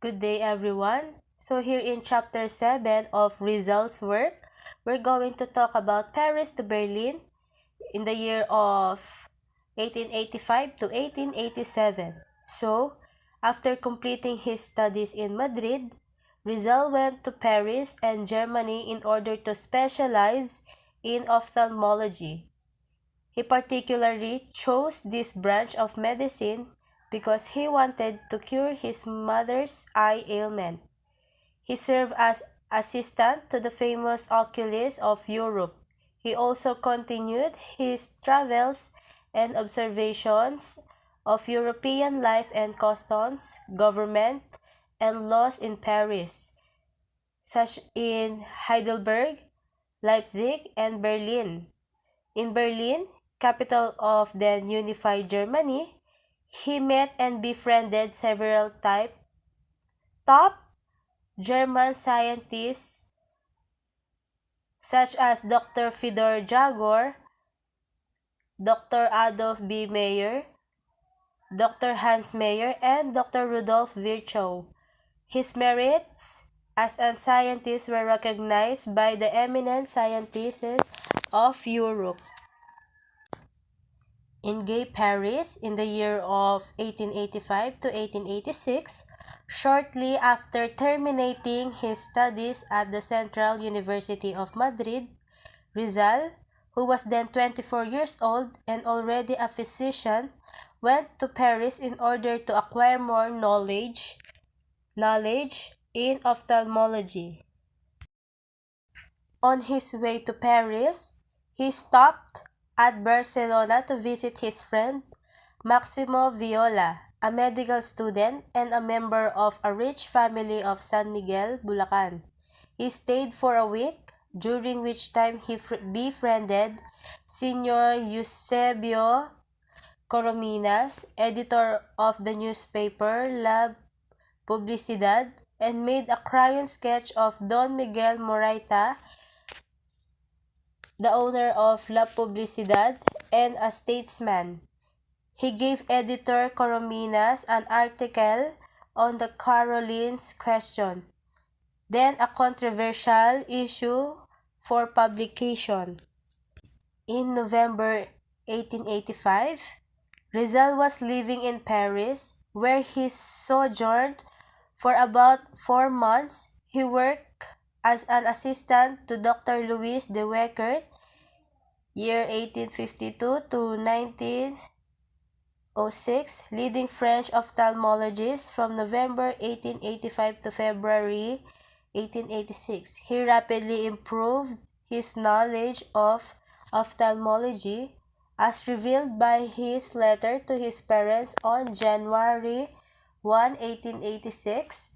Good day, everyone. So here in chapter 7 of Rizal's work, we're going to talk about Paris to Berlin in the year of 1885 to 1887. So, after completing his studies in Madrid, Rizal went to Paris and Germany in order to specialize in ophthalmology. He particularly chose this branch of medicine because he wanted to cure his mother's eye ailment. He served as assistant to the famous oculist of Europe. He also continued his travels and observations of European life and customs, government, and laws in Paris, such in Heidelberg, Leipzig, and Berlin. In Berlin, capital of then unified Germany, he met and befriended several top German scientists such as Dr. Fedor Jagor, Dr. Adolf B. Meyer, Dr. Hans Meyer, and Dr. Rudolf Virchow. His merits as a scientist were recognized by the eminent scientists of Europe. In Gay Paris in the year of 1885 to 1886, shortly after terminating his studies at the Central University of Madrid, Rizal, who was then 24 years old and already a physician, went to Paris in order to acquire more knowledge in ophthalmology. On his way to Paris, he stopped at Barcelona to visit his friend Maximo Viola, a medical student and a member of a rich family of San Miguel, Bulacan. He stayed for a week, during which time he befriended Senor Eusebio Corominas, editor of the newspaper La Publicidad, and made a crayon sketch of Don Miguel Moraita, the owner of La Publicidad and a statesman. He gave editor Corominas an article on the Carolines question, then a controversial issue for publication. In November 1885, Rizal was living in Paris, where he sojourned for about 4 months. He worked as an assistant to Dr. Louis de Weckert, year 1852 to 1906, leading French ophthalmologist from November 1885 to February 1886. He rapidly improved his knowledge of ophthalmology, as revealed by his letter to his parents on January 1, 1886.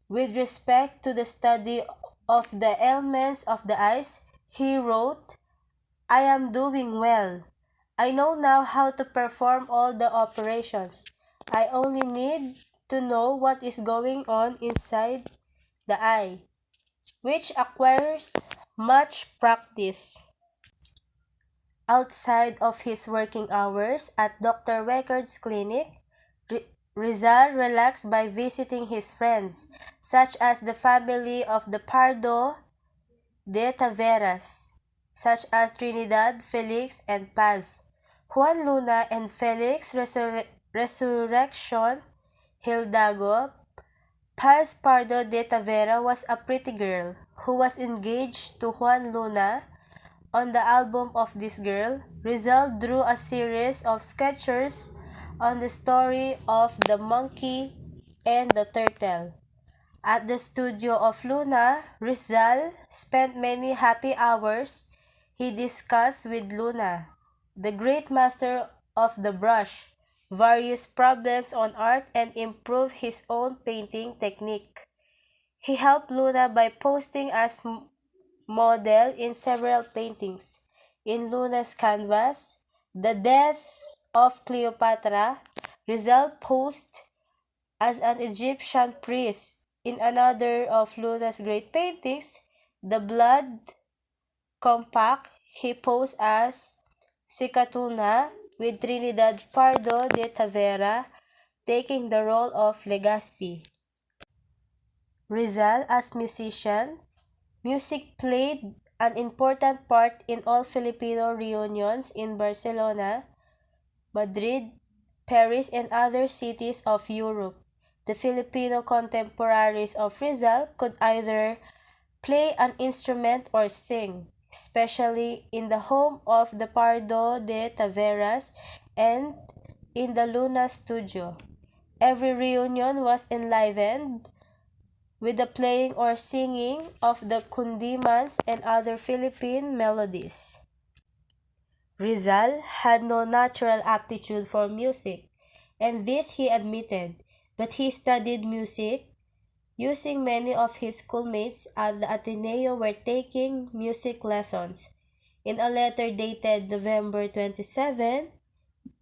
With respect to the study of the ailments of the eyes, he wrote, "I am doing well. I know now how to perform all the operations. I only need to know what is going on inside the eye, which acquires much practice." Outside of his working hours at Dr. Weckert's clinic, Rizal relaxed by visiting his friends, such as the family of the Pardo de Taveras, such as Trinidad, Felix, and Paz. Juan Luna and Felix Resurrection Hildago. Paz Pardo de Tavera was a pretty girl who was engaged to Juan Luna. On the album of this girl, Rizal drew a series of sketches on the story of the monkey and the turtle. At the studio of Luna, Rizal spent many happy hours. He discussed with Luna, the great master of the brush, various problems on art and improved his own painting technique. He helped Luna by posting as model in several paintings. In Luna's canvas, The Death of Cleopatra, Rizal posed as an Egyptian priest. In another of Luna's great paintings, The Blood Compact, he posed as Sicatuna with Trinidad Pardo de Tavera taking the role of Legazpi. Rizal as musician. Music played an important part in all Filipino reunions in Barcelona, Madrid, Paris, and other cities of Europe. The Filipino contemporaries of Rizal could either play an instrument or sing, especially in the home of the Pardo de Taveras and in the Luna studio. Every reunion was enlivened with the playing or singing of the kundimans and other Philippine melodies. Rizal had no natural aptitude for music, and this he admitted, but he studied music, using many of his schoolmates at the Ateneo were taking music lessons. In a letter dated November 27,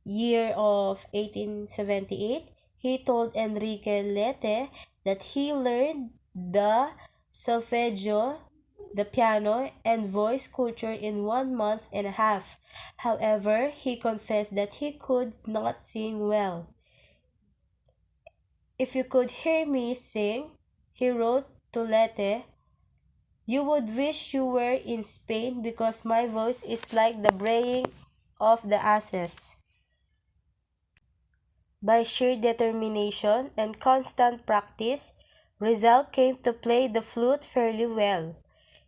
year of 1878, he told Enrique Lete that he learned the solfeggio, the piano, and voice culture in 1 month and a half. However, he confessed that he could not sing well. If you could hear me sing, he wrote to Lete, you would wish you were in Spain because my voice is like the braying of the asses. By sheer determination and constant practice, Rizal came to play the flute fairly well.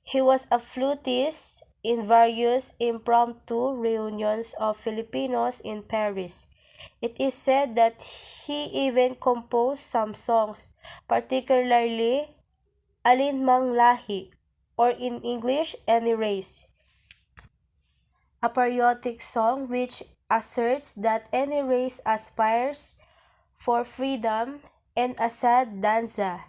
He was a flutist in various impromptu reunions of Filipinos in Paris. It is said that he even composed some songs, particularly Alin Mang Lahi, or in English, Any Race, a patriotic song which asserts that any race aspires for freedom, and a sad danza,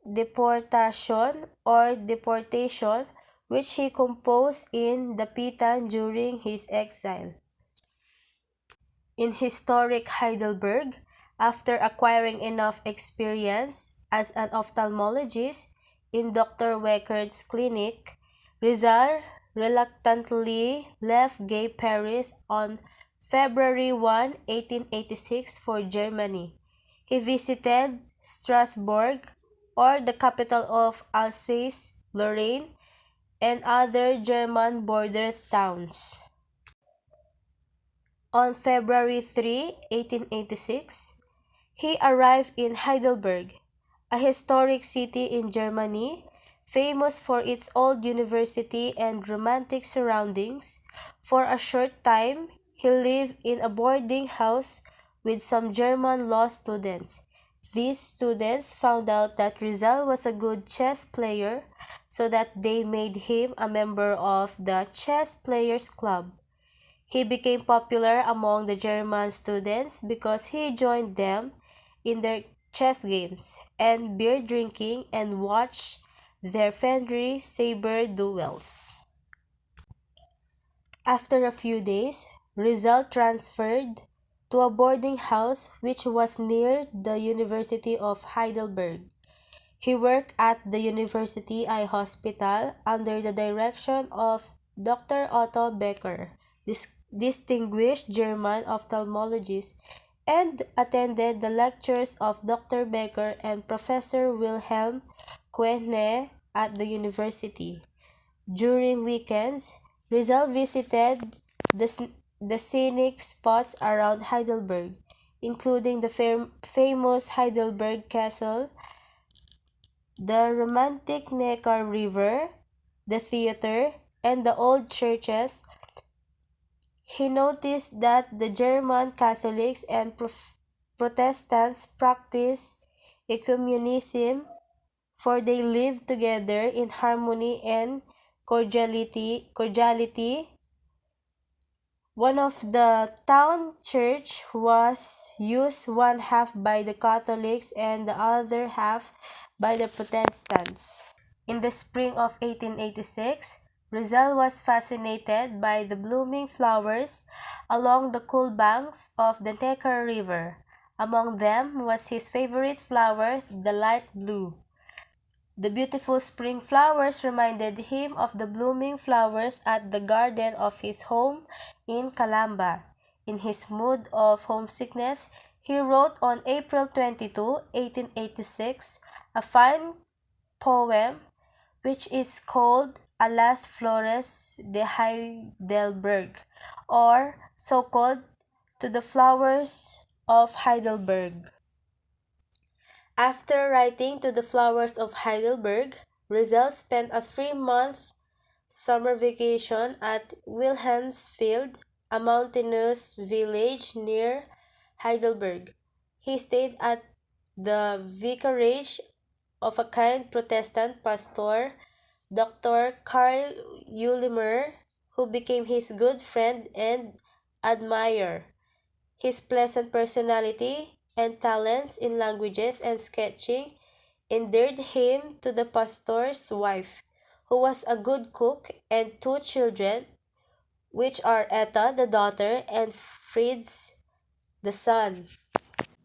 Deportación or Deportation, which he composed in Dapitan during his exile. In historic Heidelberg, after acquiring enough experience as an ophthalmologist in Dr. Weckerd's clinic, Rizal reluctantly left gay Paris on February 1, 1886 for Germany. He visited Strasbourg, or the capital of Alsace-Lorraine, and other German border towns. On February 3, 1886, he arrived in Heidelberg, a historic city in Germany, famous for its old university and romantic surroundings. For a short time, he lived in a boarding house with some German law students. These students found out that Rizal was a good chess player, so that they made him a member of the Chess Players Club. He became popular among the German students because he joined them in their chess games and beer drinking and watched their friendly saber duels. After a few days, Rizal transferred to a boarding house which was near the University of Heidelberg. He worked at the University Eye Hospital under the direction of Dr. Otto Becker, distinguished German ophthalmologist, and attended the lectures of Dr. Becker and Professor Wilhelm Koechner at the university. During weekends, Rizal visited the scenic spots around Heidelberg, including the famous Heidelberg Castle, the romantic Neckar River, the theater, and the old churches. He noticed that the German Catholics and Protestants practice ecumenism, for they live together in harmony and cordiality. One of the town church was used one half by the Catholics and the other half by the Protestants. In the spring of 1886, Rizal was fascinated by the blooming flowers along the cool banks of the Neckar River. Among them was his favorite flower, the light blue. The beautiful spring flowers reminded him of the blooming flowers at the garden of his home in Calamba. In his mood of homesickness, He wrote on April 22, 1886, a fine poem which is called A las Flores de Heidelberg, or so-called To the Flowers of Heidelberg. After writing To the Flowers of Heidelberg, Rizal spent a 3-month summer vacation at Wilhelmsfield, a mountainous village near Heidelberg. He stayed at the vicarage of a kind Protestant pastor, Dr. Karl Ulimer, who became his good friend and admirer. His pleasant personality and talents in languages and sketching endeared him to the pastor's wife, who was a good cook, and 2 children, which are Etta the daughter and Fritz the son.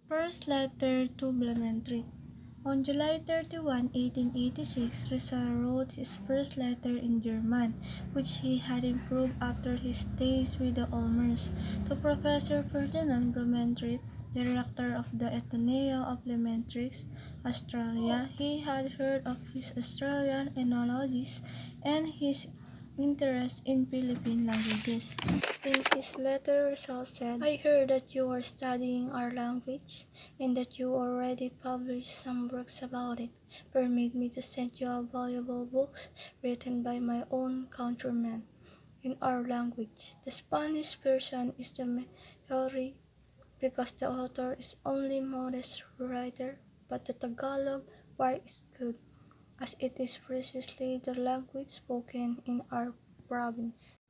First letter to Blumentritt. On July 31, 1886, Rizal wrote his first letter in German, which he had improved after his days with the Ulmers, to Professor Ferdinand Blumentritt, director of the Ateneo of Blumentritt, Australia. He had heard of his Australian ethnologies and his interest in Philippine languages. In his letter, Rizal said, "I heard that you are studying our language, and that you already published some works about it. Permit me to send you a valuable books written by my own countrymen in our language. The Spanish version is the majority because the author is only modest writer, but the Tagalog part is good, as it is precisely the language spoken in our province."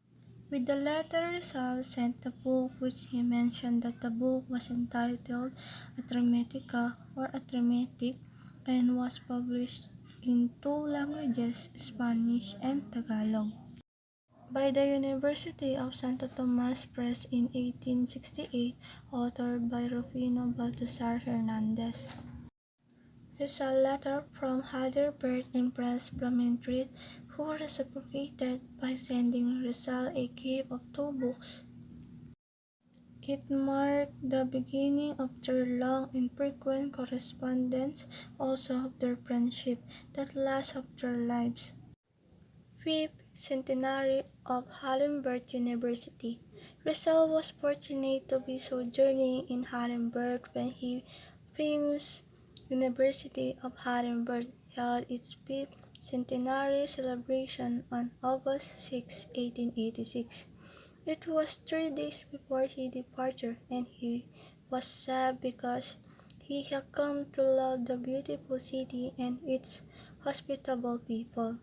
With the letter, Rizal sent the book, which he mentioned that the book was entitled Atrimetica or Atrimetic, and was published in 2 languages, Spanish and Tagalog, by the University of Santo Tomas Press in 1868, authored by Rufino Baltasar Hernandez. Rizal letter from Heidelberg impressed Blumentritt, who reciprocated by sending Rizal a gift of 2 books. It marked the beginning of their long and frequent correspondence, also of their friendship that lasts of their lives. 5th Centenary of Heidelberg University. Rizal was fortunate to be sojourning in Heidelberg when the famous University of Heidelberg held its 5th centenary celebration on August 6, 1886. It was 3 days before his departure, and he was sad because he had come to love the beautiful city and its hospitable people.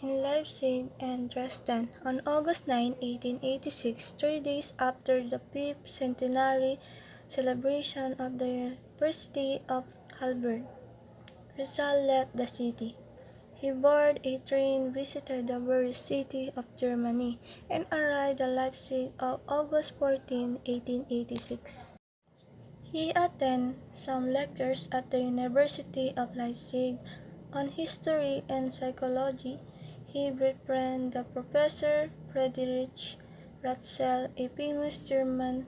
In Leipzig and Dresden, on August 9, 1886, 3 days after the 5th centenary celebration of the University of Heidelberg, Rizal left the city. He boarded a train, visited the very city of Germany, and arrived at Leipzig on August 14, 1886. He attended some lectures at the University of Leipzig on history and psychology. He befriended the Professor Friedrich Ratzel, a famous German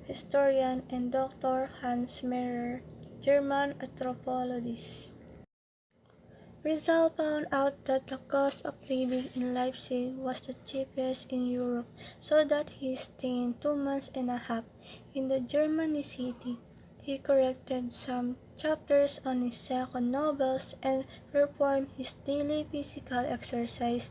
historian, and Dr. Hans Meyer, German anthropologist. Rizal found out that the cost of living in Leipzig was the cheapest in Europe, so that he stayed 2 months and a half in the German city. He corrected some chapters on his second novels and performed his daily physical exercise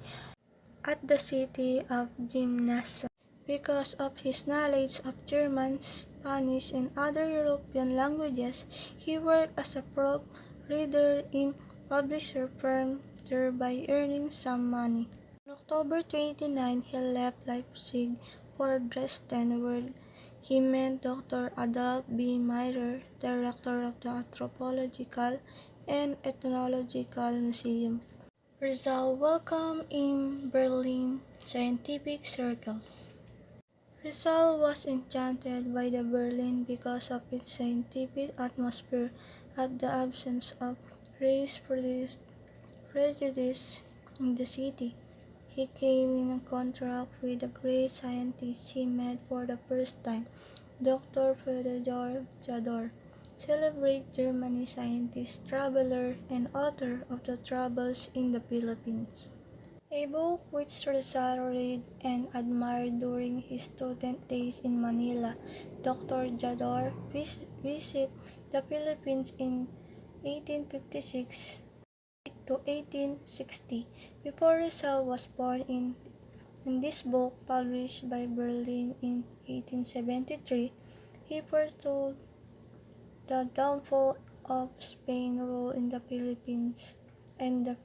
at the city of Gymnasium. Because of his knowledge of German, Spanish, and other European languages, he worked as a proofreader in publisher firm, thereby earning some money. On October 29, he left Leipzig for Dresden, where he met Dr. Adolf B. Meyer, director of the Anthropological and Ethnological Museum. Rizal welcomed in Berlin scientific circles. Rizal was enchanted by the Berlin because of its scientific atmosphere and the absence of race prejudice in the city. He came in contact with the great scientists he met for the first time, Dr. Theodor Jador, celebrated German scientist, traveler, and author of The Troubles in the Philippines, a book which Rizal read and admired during his student days in Manila. Dr. Jador visited the Philippines in 1856 to 1860. Before Rizal was born in this book, published by Berlin in 1873, he foretold the downfall of Spain rule in the Philippines and the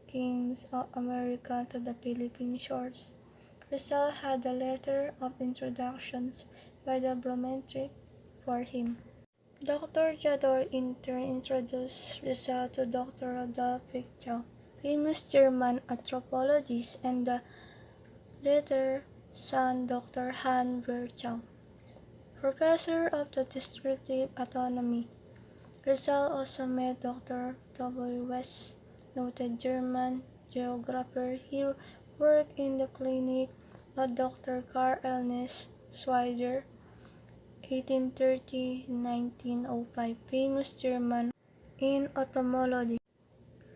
kings of America to the Philippine shores. Rizal had a letter of introductions by the Blumentritt for him. Dr. Jador in turn introduced Rizal to Dr. Rudolf Virchow, famous German anthropologist, and the later son Dr. Hans Virchow, professor of the descriptive anatomy. Rizal also met Dr. W. West, noted German geographer. He worked in the clinic of Dr. Karl Ernst Schweitzer, 1830–1905, famous German in ophthalmology.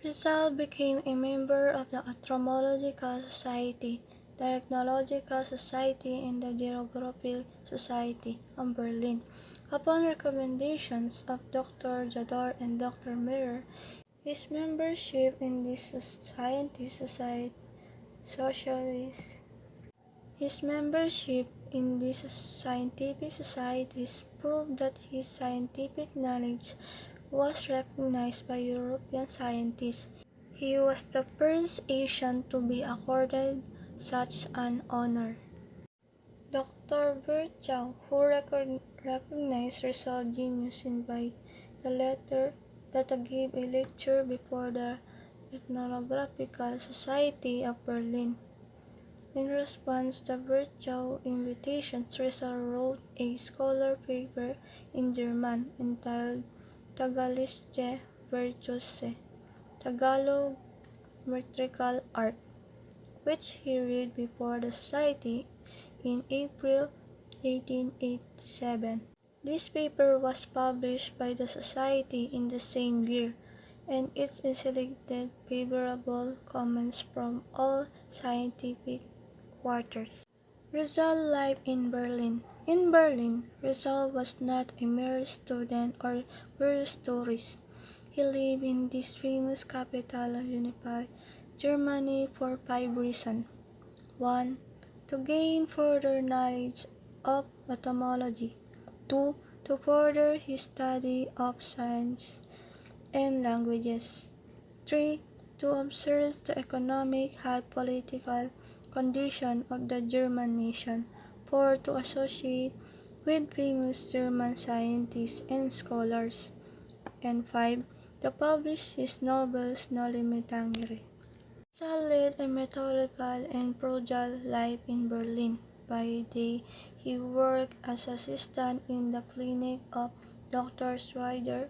Rizal became a member of the Ophthalmological Society, the Ethnological Society, and the Geographical Society of Berlin. Upon recommendations of Dr. Jador and Dr. Miller, his membership in these scientific societies proved that his scientific knowledge was recognized by European scientists. He was the first Asian to be accorded such an honor. Dr. Virchow, who recognized Rizal's genius, invited the latter to give a lecture before the Ethnographical Society of Berlin. In response to Virchow's invitation, Rizal wrote a scholar paper in German entitled Tagalische Virtuose, Tagalog Metrical Art, which he read before the Society in April 1887. This paper was published by the Society in the same year, and it elicited favorable comments from all scientific quarters. Rizal life in Berlin. In Berlin, Rizal was not a mere student or curious tourist. He lived in this famous capital of unified Germany for 5 reasons. 1. To gain further knowledge of ophthalmology. 2. To further his study of science and languages. 3. To observe the economic and political condition of the German nation. 4. To associate with famous German scientists and scholars. And 5. To publish his novels Noli Me Tangere. Rizal led a methodical and prodigal life in Berlin. By day, he worked as assistant in the clinic of Dr. Schweitzer,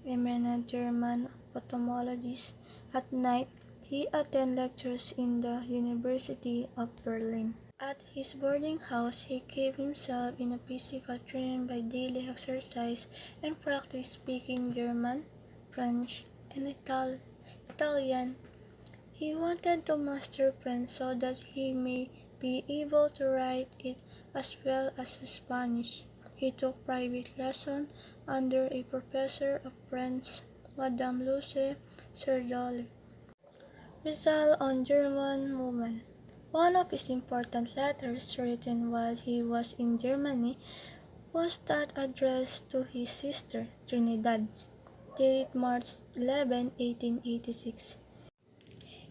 eminent German ophthalmologist. At night, he attended lectures in the University of Berlin. At his boarding house, he kept himself in a physical training by daily exercise and practiced speaking German, French, and Italian. He wanted to master French so that he may be able to write it as well as Spanish. He took private lessons under a professor of French, Madame Luce Serdole. Rizal on German women. One of his important letters written while he was in Germany was that addressed to his sister, Trinidad, dated March 11, 1886.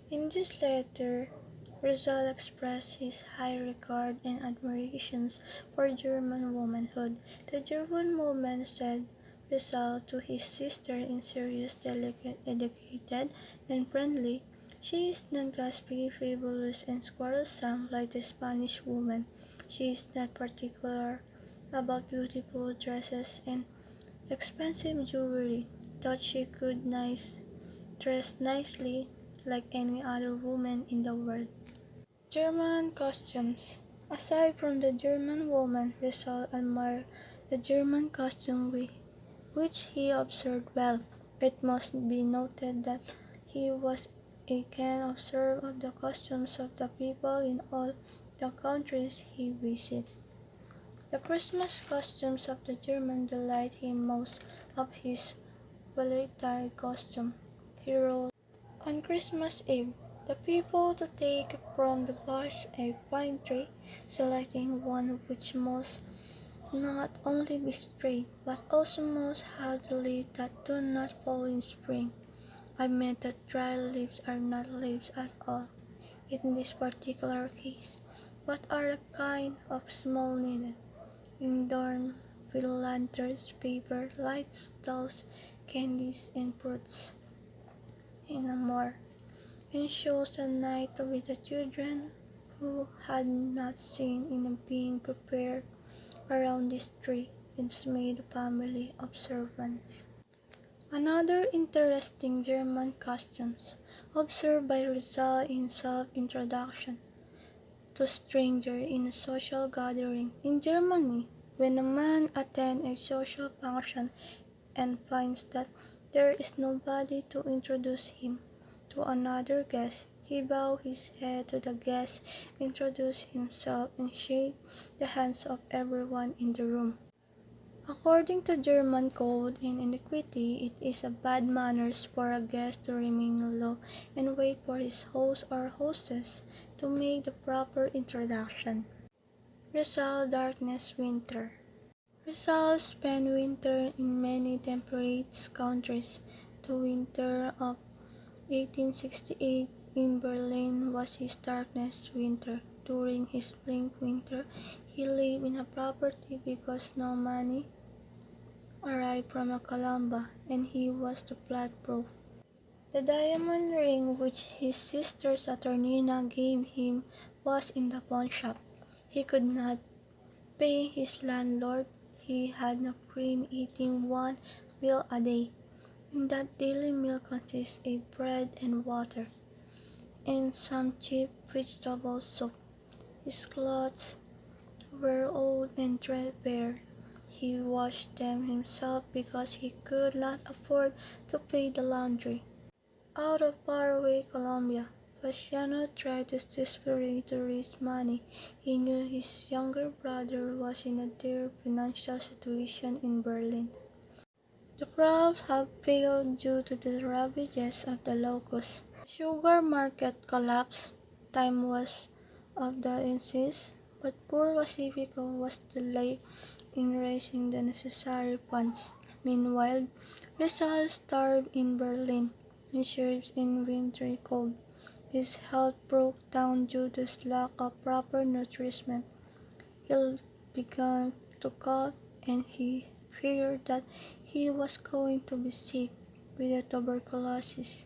In this letter, Rizal expressed his high regard and admiration for German womanhood. The German woman, said Rizal to his sister in serious, delicate, educated, and friendly, she is not gossipy, frivolous, and quarrelsome like the Spanish woman. She is not particular about beautiful dresses and expensive jewelry, though she could dress nicely like any other woman in the world. German costumes. Aside from the German woman, Rizal admired the German costume which he observed well. It must be noted that he was a keen observer of the costumes of the people in all the countries he visited. The Christmas costumes of the German delight him most of his military costume. He wrote, "On Christmas Eve, the people to take from the bush a pine tree, selecting one which must not only be straight, but also must have the leaves that do not fall in spring. I meant that dry leaves are not leaves at all, in this particular case, but are a kind of small needle, adorned with lanterns, paper, lights, dolls, candies, and fruits, and more, and shows a night with the children who had not seen in being prepared around this tree, it's made a family observance." Another interesting German customs observed by Rizal in self-introduction to strangers in a social gathering. In Germany, when a man attends a social function and finds that there is nobody to introduce him to another guest, he bows his head to the guest, introduces himself, and shakes the hands of everyone in the room. According to German code and etiquette, it is a bad manners for a guest to remain low and wait for his host or hostess to make the proper introduction. Result: darkness winter. Rizal spent winter in many temperate countries. The winter of 1868 in Berlin was his darkest winter. During his spring winter, he lived in a property because no money arrived from Columba, and he was the flood-proof. The diamond ring which his sister Saturnina gave him was in the pawnshop. He could not pay his landlord. He had no cream, eating one meal a day, and that daily meal consists of bread and water, and some cheap vegetable soup. His clothes were old and threadbare. He washed them himself because he could not afford to pay the laundry. Out of faraway Colombia, Faciano tried desperately to raise money. He knew his younger brother was in a dire financial situation in Berlin. The crops had failed due to the ravages of the locusts. The sugar market collapsed. Time was of the essence, but poor Pacifico was delayed in raising the necessary funds. Meanwhile, Rizal starved in Berlin and ships in wintry cold. His health broke down due to lack of proper nourishment. He began to cough, and he feared that he was going to be sick with the tuberculosis.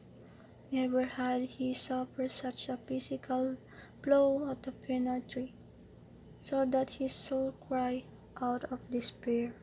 Never had he suffered such a physical blow of the peanut tree, so that his soul cried out of despair.